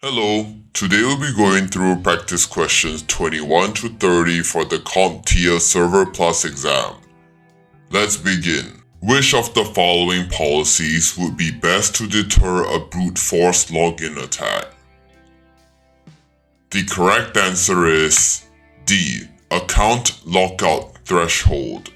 Hello, today we'll be going through practice questions 21 to 30 for the CompTIA Server Plus exam. Let's begin. Which of the following policies would be best to deter a brute force login attack? The correct answer is D. Account lockout threshold.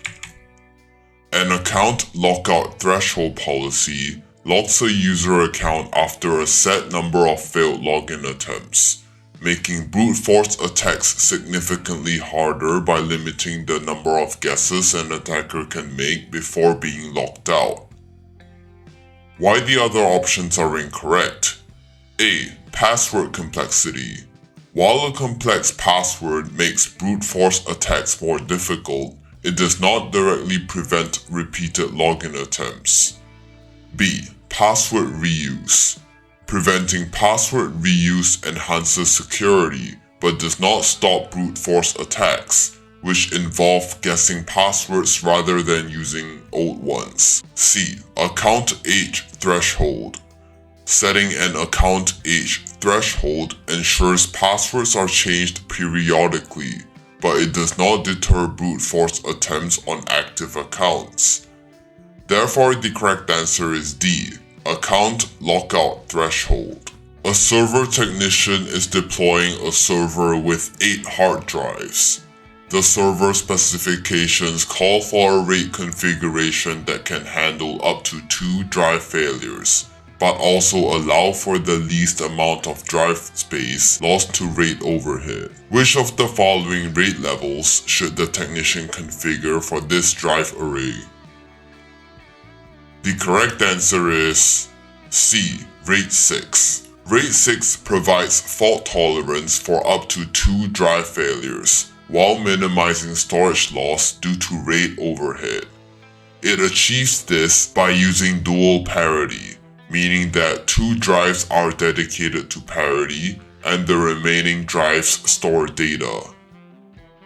An account lockout threshold policy locks a user account after a set number of failed login attempts, making brute force attacks significantly harder by limiting the number of guesses an attacker can make before being locked out. Why the other options are incorrect? A. Password complexity. While a complex password makes brute force attacks more difficult, it does not directly prevent repeated login attempts. B. Password reuse. Preventing password reuse enhances security, but does not stop brute force attacks, which involve guessing passwords rather than using old ones. C. Account age threshold. Setting an account age threshold ensures passwords are changed periodically, but it does not deter brute force attempts on active accounts. Therefore, the correct answer is D. Account lockout threshold. A server technician is deploying a server with 8 hard drives. The server specifications call for a RAID configuration that can handle up to 2 drive failures, but also allow for the least amount of drive space lost to RAID overhead. Which of the following RAID levels should the technician configure for this drive array? The correct answer is C. RAID 6. RAID 6 provides fault tolerance for up to 2 drive failures, while minimizing storage loss due to RAID overhead. It achieves this by using dual parity, meaning that 2 drives are dedicated to parity and the remaining drives store data.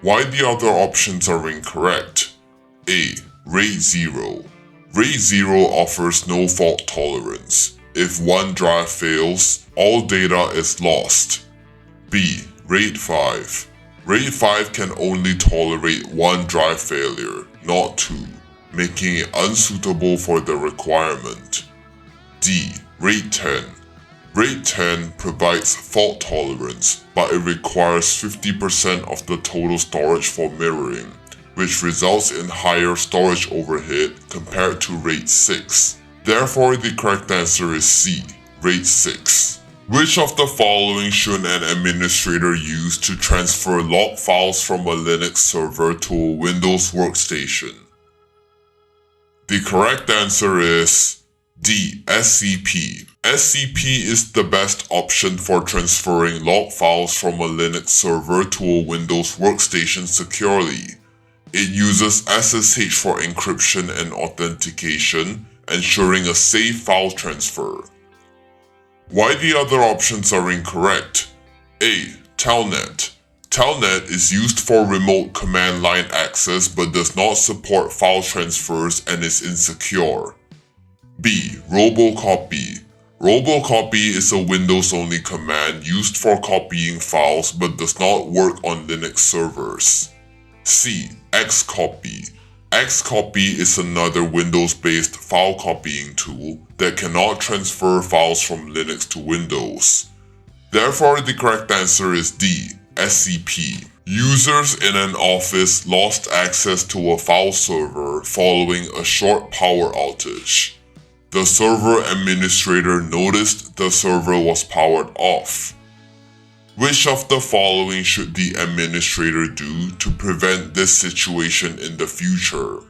Why the other options are incorrect? A. RAID 0. RAID 0 offers no fault tolerance. If one drive fails, all data is lost. B. RAID 5. RAID 5 can only tolerate 1 drive failure, not 2, making it unsuitable for the requirement. D. RAID 10. RAID 10 provides fault tolerance, but it requires 50% of the total storage for mirroring, which results in higher storage overhead compared to RAID 6. Therefore, the correct answer is C. RAID 6. Which of the following should an administrator use to transfer log files from a Linux server to a Windows workstation? The correct answer is D. SCP. SCP is the best option for transferring log files from a Linux server to a Windows workstation securely. It uses SSH for encryption and authentication, ensuring a safe file transfer. Why the other options are incorrect? A. Telnet. Telnet is used for remote command line access but does not support file transfers and is insecure. B. Robocopy. Robocopy is a Windows-only command used for copying files but does not work on Linux servers. C. XCopy. XCopy is another Windows-based file copying tool that cannot transfer files from Linux to Windows. Therefore, the correct answer is D. SCP. Users in an office lost access to a file server following a short power outage. The server administrator noticed the server was powered off. Which of the following should the administrator do to prevent this situation in the future?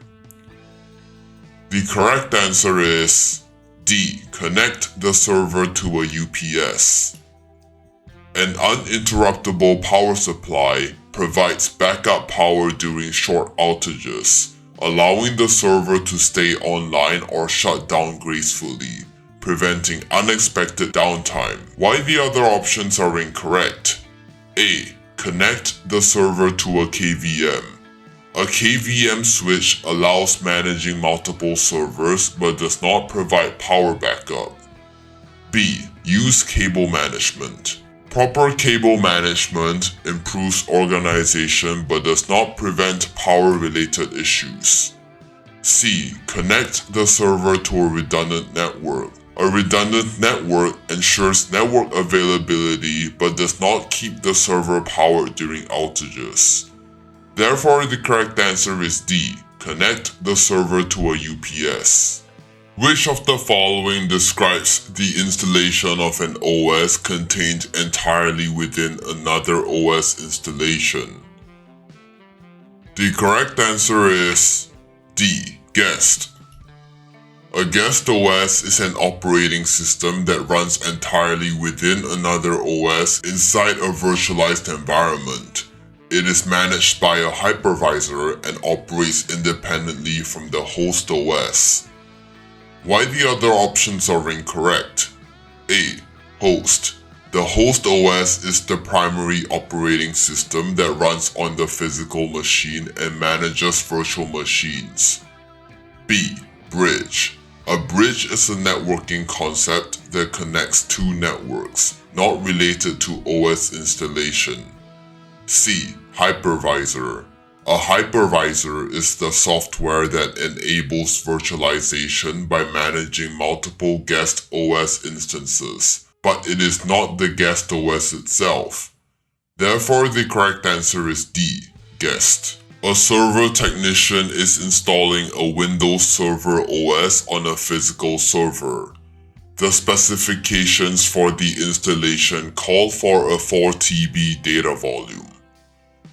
The correct answer is D. Connect the server to a UPS. An uninterruptible power supply provides backup power during short outages, allowing the server to stay online or shut down gracefully, preventing unexpected downtime. Why the other options are incorrect? A. Connect the server to a KVM. A KVM switch allows managing multiple servers but does not provide power backup. B. Use cable management. Proper cable management improves organization but does not prevent power-related issues. C. Connect the server to a redundant network. A redundant network ensures network availability but does not keep the server powered during outages. Therefore, the correct answer is D. Connect the server to a UPS. Which of the following describes the installation of an OS contained entirely within another OS installation? The correct answer is D. Guest. A guest OS is an operating system that runs entirely within another OS inside a virtualized environment. It is managed by a hypervisor and operates independently from the host OS. Why the other options are incorrect? A. Host. The host OS is the primary operating system that runs on the physical machine and manages virtual machines. B. Bridge. A bridge is a networking concept that connects two networks, not related to OS installation. C. Hypervisor. A hypervisor is the software that enables virtualization by managing multiple guest OS instances, but it is not the guest OS itself. Therefore, the correct answer is D. Guest. A server technician is installing a Windows Server OS on a physical server. The specifications for the installation call for a 4 TB data volume.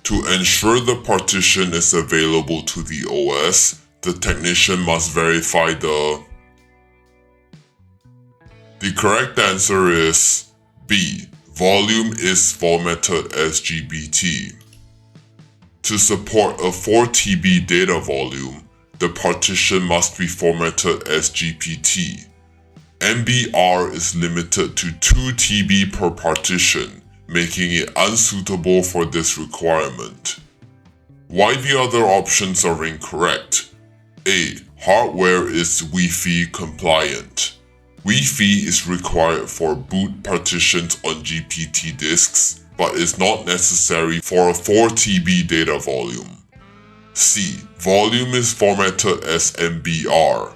To ensure the partition is available to the OS, the technician must verify the correct answer is B. Volume is formatted as GBT. To support a 4 TB data volume, the partition must be formatted as GPT. MBR is limited to 2 TB per partition, making it unsuitable for this requirement. Why the other options are incorrect? A. Hardware is Wi-Fi compliant. Wi-Fi is required for boot partitions on GPT disks, but is not necessary for a 4 TB data volume. C. Volume is formatted as MBR.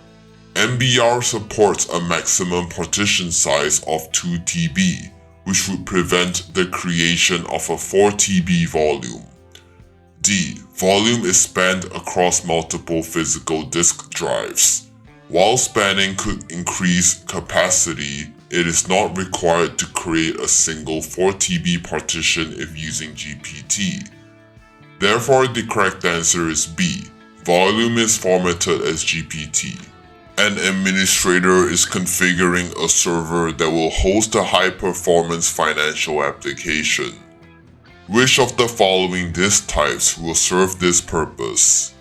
MBR supports a maximum partition size of 2 TB, which would prevent the creation of a 4 TB volume. D. Volume is spanned across multiple physical disk drives. While spanning could increase capacity, it is not required to create a single 4 TB partition if using GPT. Therefore, the correct answer is B. Volume is formatted as GPT. An administrator is configuring a server that will host a high-performance financial application. Which of the following disk types will serve this purpose?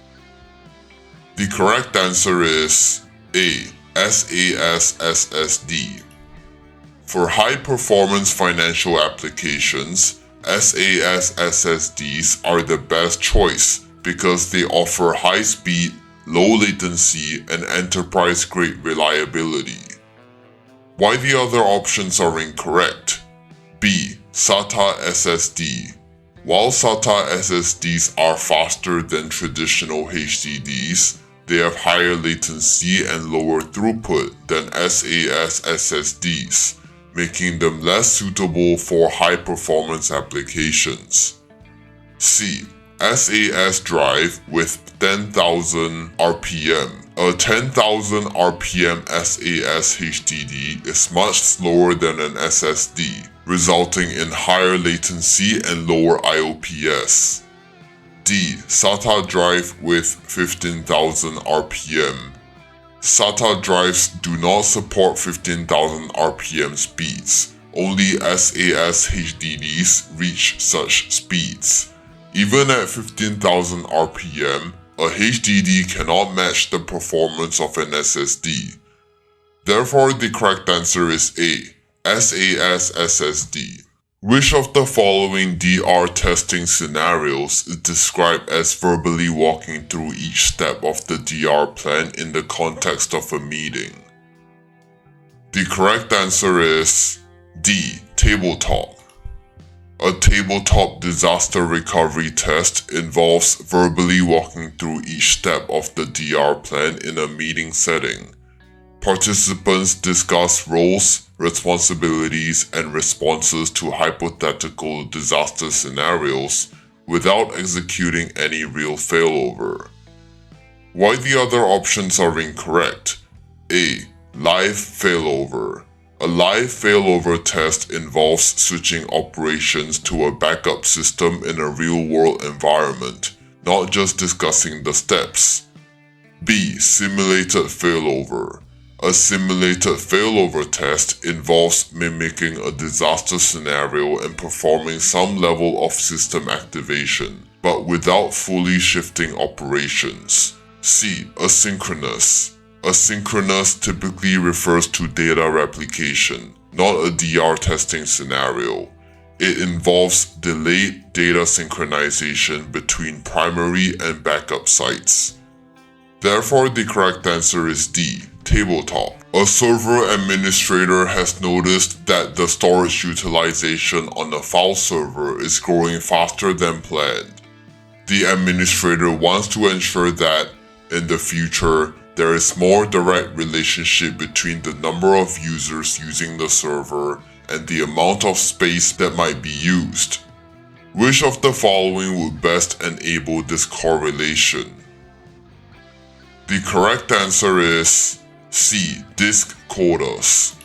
The correct answer is A. SAS SSD. For high-performance financial applications, SAS SSDs are the best choice because they offer high speed, low latency, and enterprise-grade reliability. Why the other options are incorrect? B. SATA SSD. While SATA SSDs are faster than traditional HDDs, they have higher latency and lower throughput than SAS SSDs, making them less suitable for high-performance applications. C. SAS drive with 10,000 RPM. A 10,000 RPM SAS HDD is much slower than an SSD, resulting in higher latency and lower IOPS. D. SATA drive with 15,000 RPM. SATA drives do not support 15,000 RPM speeds. Only SAS HDDs reach such speeds. Even at 15,000 RPM, a HDD cannot match the performance of an SSD. Therefore, the correct answer is A. SAS SSD. Which of the following DR testing scenarios is described as verbally walking through each step of the DR plan in the context of a meeting? The correct answer is D. Tabletop. A tabletop disaster recovery test involves verbally walking through each step of the DR plan in a meeting setting. Participants discuss roles, responsibilities, and responses to hypothetical disaster scenarios without executing any real failover. Why the other options are incorrect? A. Live failover. A live failover test involves switching operations to a backup system in a real-world environment, not just discussing the steps. B. Simulated failover. A simulated failover test involves mimicking a disaster scenario and performing some level of system activation, but without fully shifting operations. C. Asynchronous. Asynchronous typically refers to data replication, not a DR testing scenario. It involves delayed data synchronization between primary and backup sites. Therefore, the correct answer is D. Tabletop. A server administrator has noticed that the storage utilization on a file server is growing faster than planned. The administrator wants to ensure that, in the future, there is more direct relationship between the number of users using the server and the amount of space that might be used. Which of the following would best enable this correlation? The correct answer is C. Disk quotas.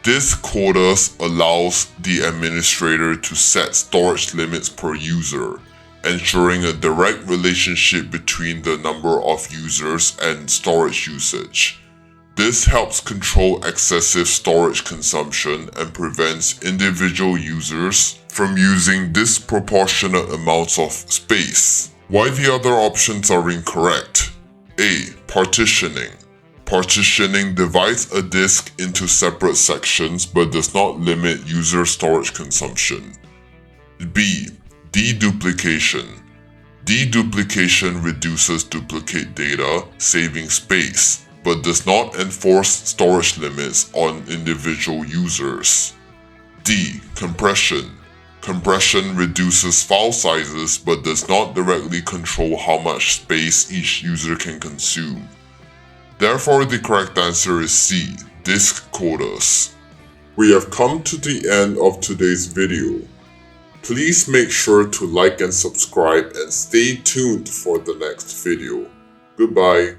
Disk quotas allows the administrator to set storage limits per user, ensuring a direct relationship between the number of users and storage usage. This helps control excessive storage consumption and prevents individual users from using disproportionate amounts of space. Why the other options are incorrect? A. Partitioning. Partitioning divides a disk into separate sections but does not limit user storage consumption. B. Deduplication. Deduplication reduces duplicate data, saving space, but does not enforce storage limits on individual users. D. Compression. Compression reduces file sizes but does not directly control how much space each user can consume. Therefore, the correct answer is C. Disk quotas. We have come to the end of today's video. Please make sure to like and subscribe and stay tuned for the next video. Goodbye.